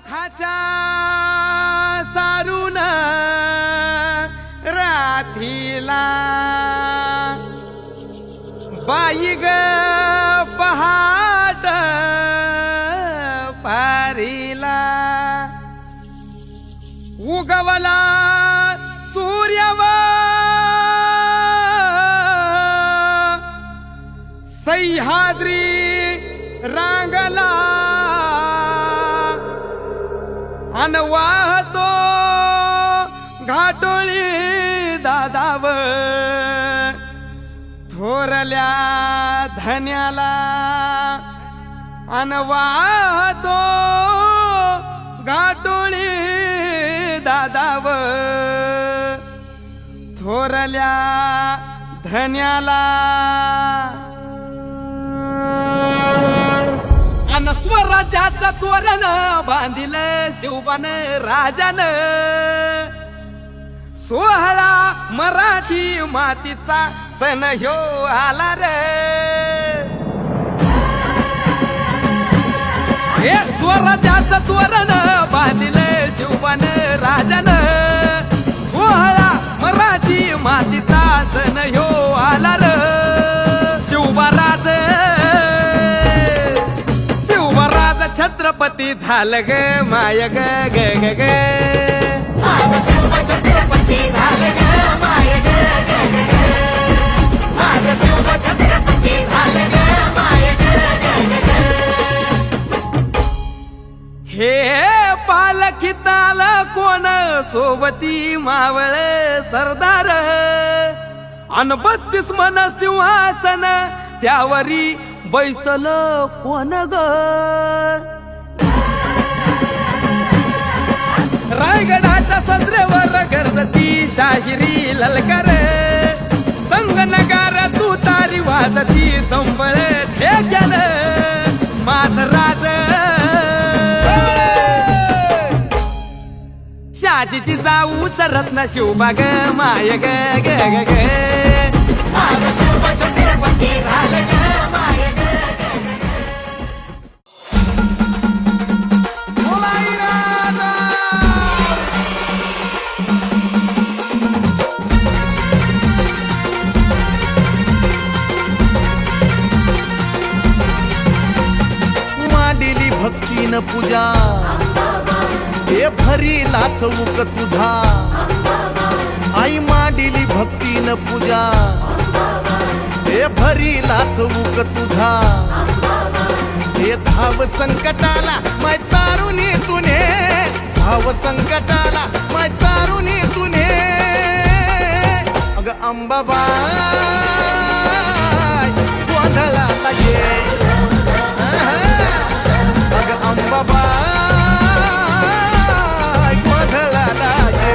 सुखाच्या सारून राधीला बाई ग पहाट पारीला उगवला सूर्यव सह्याद्री रांगला अन वाहतो घाटोळी दादाव थोरल्या धन्याला अन वाहतो घाटोळी दादाव थोरल्या धन्याला अन स्वराज्याचं तोरण बांधिलं शिवबान राजान सोहळा मराठी मातीचा सण ह्यो आला रे हे स्वराज्याचं तोरण बांधिलं शिवबान राजान सोहळा मराठी मातीचा सण ह्यो आला रे शिवबाराज छत्रपती झालं ग माय ग ग ग ग माझं शिव छत्रपती झालं ग माय ग ग ग ग माझं शिव छत्रपती झालं ग माय ग ग ग हे पालखीताल कोण सोबती मावळ सरदार अन 32 मन सिंहासन त्यावरी बैसल कोण ग रायगडाच्या सदरेवर गरजती शाहिरी ललकार संगनगार तू तारी वाजती संबळ ठेक्यान माझ राज शाजीची जाऊ रत्न शिवबाग माय ग ग ग ग माझं शिव छत्रपती झालं ग माय ग मांडिली भक्तीन पूजा हे भरीला चौक तुझा आई मांडिली भक्तीन पूजा हे भरीला चौक तुझा हे धाव संकटाला माय तारुणी तुने धाव संकटाला माय तारुणी तुने अग अंबाबाई गोंधळाला ये अग अंबाबाई गोंधळाला ये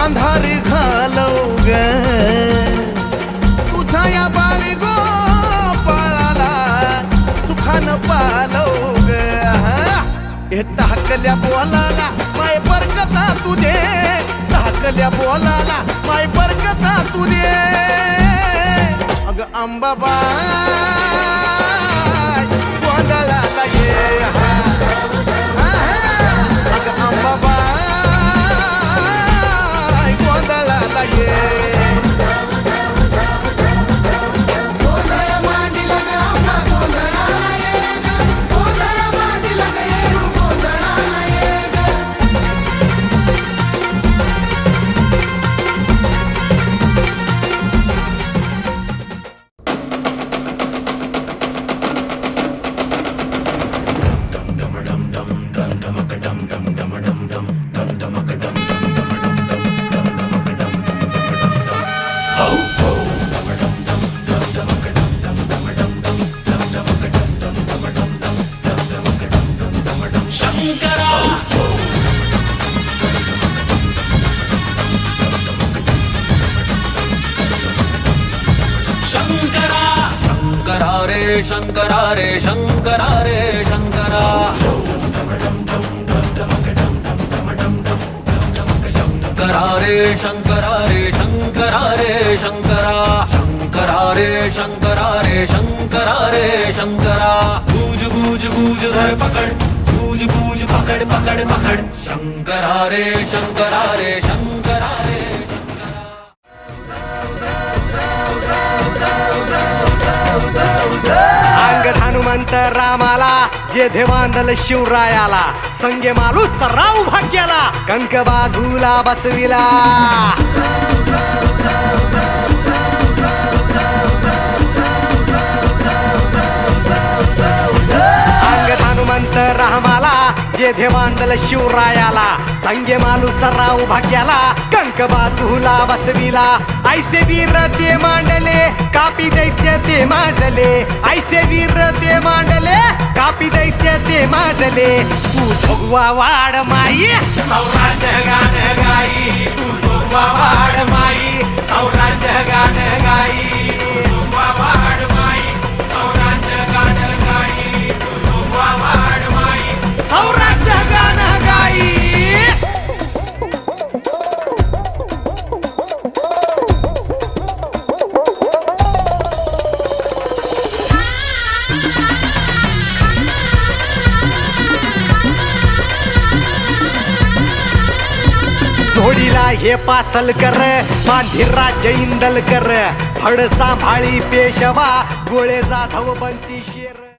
अंधार घालव ग तुझ्या या बाळी गोपाळाला सुखान पालव ग हे टाकल्या बोलाला माय बरकता तुझे टाकल्या बोलाला माय बरकता तुझे अग अंबाबाई गोंधळाला ये अग अंबाबाई गोंधळाला ये रे शंकरा रे शंकरा रे शंकरा शंकरा रे शंकरा रे शंकरा रे शंकरा शंकरा रे शंकरा रे शंकरा रे शंकरा गूज गूज गूज धर पकड़ गूज गूज पकड़ पकड़ पकड़ शंकरा रे शंकरा रे शंकरा रे अंग हनुमंत रामाला जे देवांदल शिवरायाला संगे मालू सराव भाग्याला कंक बाजूला बसविला अंग हनुमंत रामाला जे देवांदल शिवरायाला संगे मालू सराव भाग्याला कंक बाजूला बसविला ऐसे वीर ते मांडले कापी दैत्य ते माजले ऐसे वीर ते मांडले कापी दैत्य ते माजले तू जोगवा वाड माई सौराज्य गान गाई तू जोगवा वाड माई सौराज्य गान गाई तू जोगवा वाड माई सौराज्य गान गाई तू जोगवा वाड माई सौराज्य गान गाई जोडीला हे पासल कर मांढिरा जैंदल कर फड सांभाळी पेशवा गोळे जाधव बंती शेर